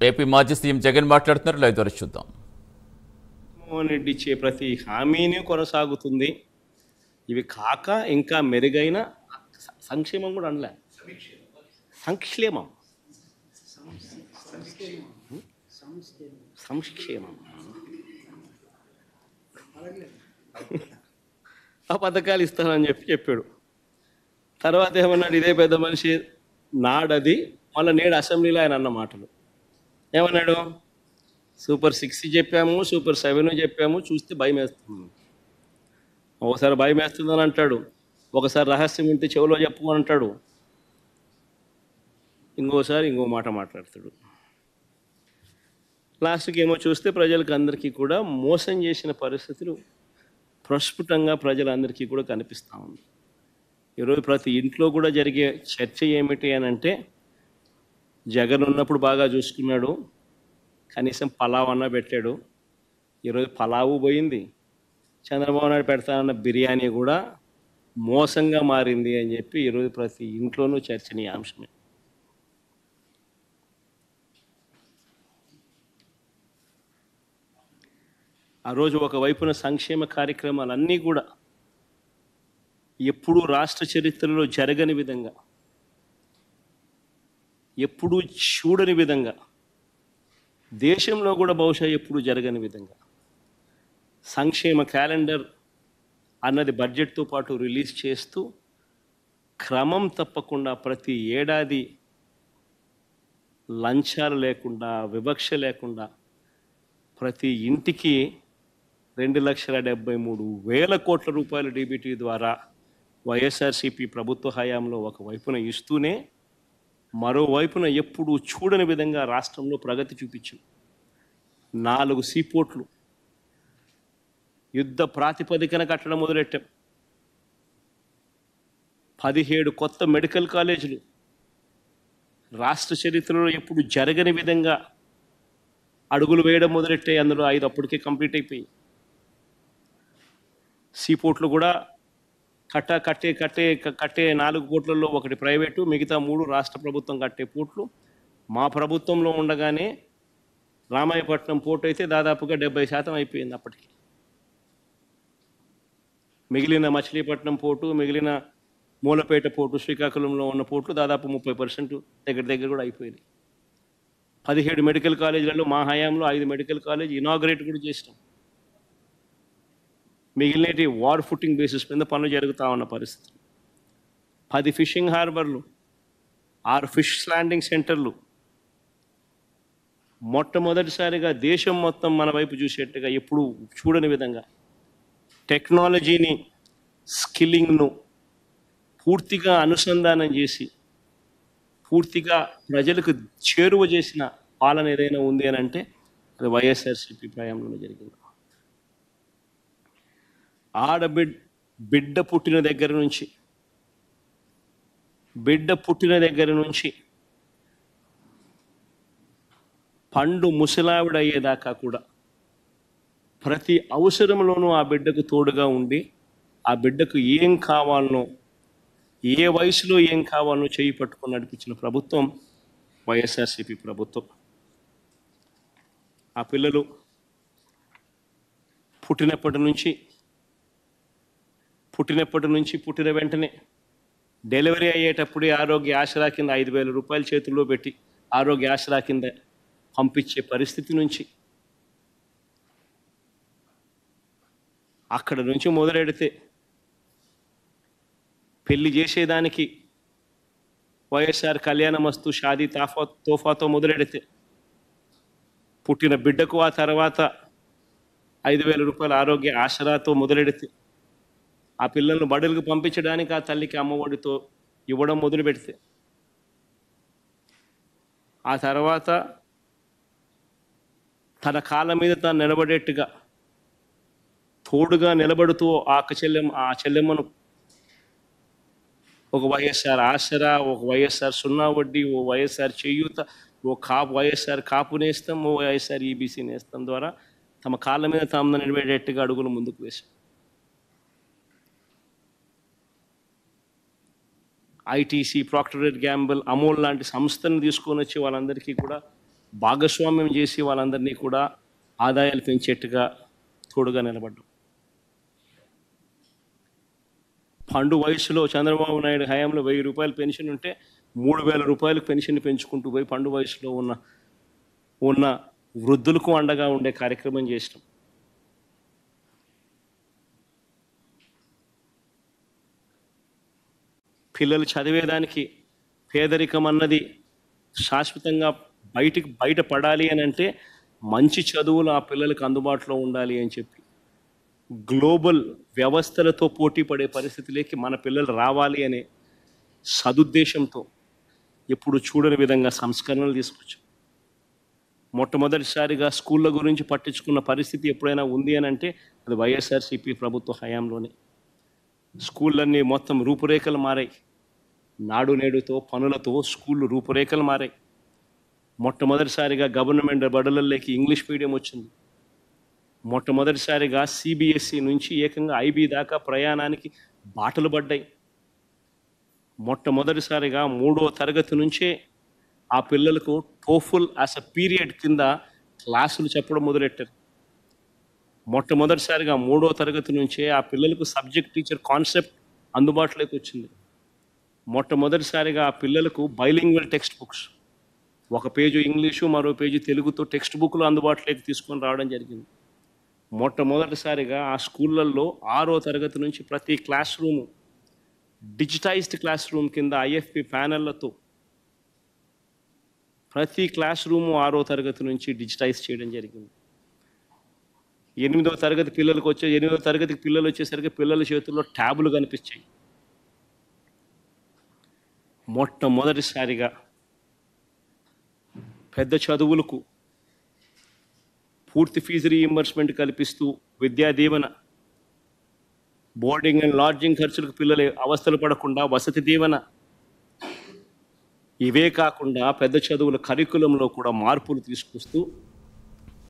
AP మాజీ CM Jagan మాట్లాడుతున్నారు. Live ద్వారా చూద్దాం. జగన్మోహన్ రెడ్డి ఇచ్చే ప్రతి హామీని కొనసాగుతుంది. ఇవి కాక ఇంకా మెరుగైన సంక్షేమం కూడా అనలే, సంక్షేమం సంక్షేమం ఆ పథకాలు ఇస్తానని చెప్పాడు. తర్వాత ఏమన్నాడు, ఇదే పెద్ద మనిషి నాడది మళ్ళీ నేడు అసెంబ్లీలో ఆయన అన్న మాటలు ఏమన్నాడు, సూపర్ 6 చెప్పాము, సూపర్ 7 చెప్పాము, చూస్తే భయం వేస్తుంది. ఒకసారి భయం వేస్తుందని అంటాడు, ఒకసారి రహస్యం ఉంటే చెవిలో చెప్పమని అంటాడు, ఇంకోసారి ఇంకో మాట మాట్లాడతాడు. లాస్ట్కి ఏమో చూస్తే ప్రజలకు అందరికీ కూడా మోసం చేసిన పరిస్థితులు ప్రస్ఫుటంగా ప్రజలందరికీ కూడా కనిపిస్తూ ఉంది. ఈరోజు ప్రతి ఇంట్లో కూడా జరిగే చర్చ ఏమిటి అని అంటే, జగన్ ఉన్నప్పుడు బాగా చూసుకున్నాడు, కనీసం పలావ్ అన్న పెట్టాడు. ఈరోజు పలావు పోయింది, చంద్రబాబు నాయుడు పెడతానన్న బిర్యానీ కూడా మోసంగా మారింది అని చెప్పి ఈరోజు ప్రతి ఇంట్లోనూ చర్చనీయాంశమే. ఆ రోజు ఒకవైపున సంక్షేమ కార్యక్రమాలన్నీ కూడా ఎప్పుడూ రాష్ట్ర చరిత్రలో జరగని విధంగా, ఎప్పుడూ చూడని విధంగా, దేశంలో కూడా బహుశా ఎప్పుడూ జరగని విధంగా సంక్షేమ క్యాలెండర్ అన్నది బడ్జెట్తో పాటు రిలీజ్ చేస్తూ క్రమం తప్పకుండా ప్రతి ఏడాది లంచాలు లేకుండా, వివక్ష లేకుండా ప్రతి ఇంటికి 2,73,000 కోట్ల రూపాయల డీబీటీ ద్వారా వైఎస్ఆర్సీపీ ప్రభుత్వ హయాంలో ఒకవైపున ఇస్తూనే మరోవైపున ఎప్పుడూ చూడని విధంగా రాష్ట్రంలో ప్రగతి చూపించింది. 4 సీపోర్ట్లు యుద్ధ ప్రాతిపదికన కట్టడం మొదలెట్టాం. 17 కొత్త మెడికల్ కాలేజీలు రాష్ట్ర చరిత్రలో ఎప్పుడు జరగని విధంగా అడుగులు వేయడం మొదలెట్టాయి. అందులో 5 అప్పటికే కంప్లీట్ అయిపోయి, సీపోర్ట్లు కూడా కట్టే 4 కోట్లలో 1 ప్రైవేటు, మిగతా 3 రాష్ట్ర ప్రభుత్వం కట్టే పోర్ట్లు. మా ప్రభుత్వంలో ఉండగానే రామాయపట్నం పోర్టు అయితే దాదాపుగా 70% అయిపోయింది అప్పటికి. మిగిలిన మచిలీపట్నం పోర్టు, మిగిలిన మూలపేట పోర్టు, శ్రీకాకుళంలో ఉన్న పోర్ట్లు దాదాపు 30% దగ్గర కూడా అయిపోయింది. 17 మెడికల్ కాలేజీలలో మా హయాంలో 5 మెడికల్ కాలేజ్ ఇనాగ్రేట్ కూడా చేసినాం. మిగిలినటి వార్ ఫుటింగ్ బేసిస్ మీద పనులు జరుగుతూ ఉన్న పరిస్థితి. 10 ఫిషింగ్ హార్బర్లు, 6 ఫిష్ ల్యాండింగ్ సెంటర్లు, మొట్టమొదటిసారిగా దేశం మొత్తం మన వైపు చూసేట్టుగా ఎప్పుడు చూడని విధంగా టెక్నాలజీని, స్కిల్లింగ్ను పూర్తిగా అనుసంధానం చేసి పూర్తిగా ప్రజలకు చేరువ చేసిన పాలన ఏదైనా ఉంది అని అంటే అది వైఎస్ఆర్సీపీ ప్రయాణంలో జరిగింది. బిడ్డ పుట్టిన దగ్గర నుంచి పండు ముసలావిడ అయ్యేదాకా కూడా ప్రతి అవసరంలోనూ ఆ బిడ్డకు తోడుగా ఉండి, ఆ బిడ్డకు ఏం కావాలనో, ఏ వయసులో ఏం కావాలనో చేయి పట్టుకొని నడిపించిన ప్రభుత్వం వైఎస్ఆర్సీపీ ప్రభుత్వం. ఆ పిల్లలు పుట్టినప్పటి నుంచి పుట్టిన వెంటనే డెలివరీ అయ్యేటప్పుడే ఆరోగ్య ఆసరా కింద 5,000 రూపాయలు చేతుల్లో పెట్టి ఆరోగ్య ఆసరా కింద పంపించే పరిస్థితి నుంచి, అక్కడ నుంచి మొదలెడితే పెళ్లి చేసేదానికి వైఎస్ఆర్ కళ్యాణమస్తు షాదీ తోఫాతో మొదలెడితే, పుట్టిన బిడ్డకు ఆ తర్వాత 5,000 రూపాయల ఆరోగ్య ఆసరాతో మొదలెడితే, ఆ పిల్లలను బడులకు పంపించడానికి ఆ తల్లికి అమ్మఒడితో ఇవ్వడం మొదలు పెడితే, ఆ తర్వాత తన కాళ్ళ మీద తాను నిలబడేట్టుగా తోడుగా నిలబడుతూ ఆ చెల్లెమ్మను ఒక వైఎస్ఆర్ ఆసరా, ఒక వైఎస్ఆర్ సున్నా వడ్డీ, ఓ వైఎస్ఆర్ చేయూత, వైఎస్ఆర్ కాపు నేస్తం, ఓ వైఎస్ఆర్ ఈబీసీ నేస్తం ద్వారా తమ కాళ్ళ మీద తాము నిలబడేట్టుగా అడుగులు ముందుకు వేశాం. ITC, Procter and Gamble, Amul లాంటి సంస్థలను తీసుకొని వచ్చి వాళ్ళందరికీ కూడా భాగస్వామ్యం చేసి వాళ్ళందరినీ కూడా ఆదాయాలు పెంచేట్టుగా తోడుగా నిలబడ్డాం. పండు వయసులో చంద్రబాబు నాయుడు హయాంలో 1000 రూపాయలు పెన్షన్ ఉంటే 3000 రూపాయలకు పెన్షన్ పెంచుకుంటూ పోయి పండు వయసులో ఉన్న వృద్ధులకు అండగా ఉండే కార్యక్రమం చేసినాం. పిల్లలు చదివేదానికి పేదరికం అన్నది శాశ్వతంగా బయట పడాలి అని అంటే మంచి చదువులు ఆ పిల్లలకు అందుబాటులో ఉండాలి అని చెప్పి గ్లోబల్ వ్యవస్థలతో పోటీ పడే పరిస్థితిలోకి మన పిల్లలు రావాలి అనే సదుద్దేశంతో ఎప్పుడు చూడని విధంగా సంస్కరణలు తీసుకొచ్చాం. మొట్టమొదటిసారిగా స్కూళ్ళ గురించి పట్టించుకున్న పరిస్థితి ఎప్పుడైనా ఉంది అని అంటే అది వైఎస్ఆర్సీపీ ప్రభుత్వ హయాంలోనే. స్కూళ్ళన్నీ మొత్తం రూపురేఖలు మారాయి. నాడు నేడుతో పనులతో స్కూళ్ళు రూపురేఖలు మారాయి. మొట్టమొదటిసారిగా గవర్నమెంట్ బడులలోకి ఇంగ్లీష్ మీడియం వచ్చింది. మొట్టమొదటిసారిగా సిబిఎస్ఈ నుంచి ఏకంగా ఐబీ దాకా ప్రయాణానికి బాటలు పడ్డాయి. మొట్టమొదటిసారిగా 3వ తరగతి నుంచే ఆ పిల్లలకు టోఫుల్ యాజ్ అ పీరియడ్ కింద క్లాసులు చెప్పడం మొదలెట్టారు. మొట్టమొదటిసారిగా 3వ తరగతి నుంచే ఆ పిల్లలకు సబ్జెక్ట్ టీచర్ కాన్సెప్ట్ అందుబాటులోకి వచ్చింది. మొట్టమొదటిసారిగా ఆ పిల్లలకు బైలింగ్వల్ టెక్స్ట్ బుక్స్, ఒక పేజీ ఇంగ్లీషు మరో పేజీ తెలుగుతో టెక్స్ట్ బుక్లు అందుబాటులోకి తీసుకొని రావడం జరిగింది. మొట్టమొదటిసారిగా ఆ స్కూళ్ళల్లో 6వ తరగతి నుంచి ప్రతి class room digitised class room కింద ఐఎఫ్పి ప్యానెళ్లతో ప్రతి క్లాస్ రూము 6వ తరగతి నుంచి డిజిటైజ్ చేయడం జరిగింది. 8వ తరగతి పిల్లలు వచ్చేసరికి పిల్లల చేతుల్లో ట్యాబులు కనిపించాయి. మొట్టమొదటిసారిగా పెద్ద చదువులకు పూర్తి ఫీజు రీయింబర్స్మెంట్ కల్పిస్తూ Vidya Deevena, boarding and lodging ఖర్చులకు పిల్లలు అవస్థలు పడకుండా వసతి దీవెన, ఇవే కాకుండా పెద్ద చదువుల కరికులంలో కూడా మార్పులు తీసుకొస్తూ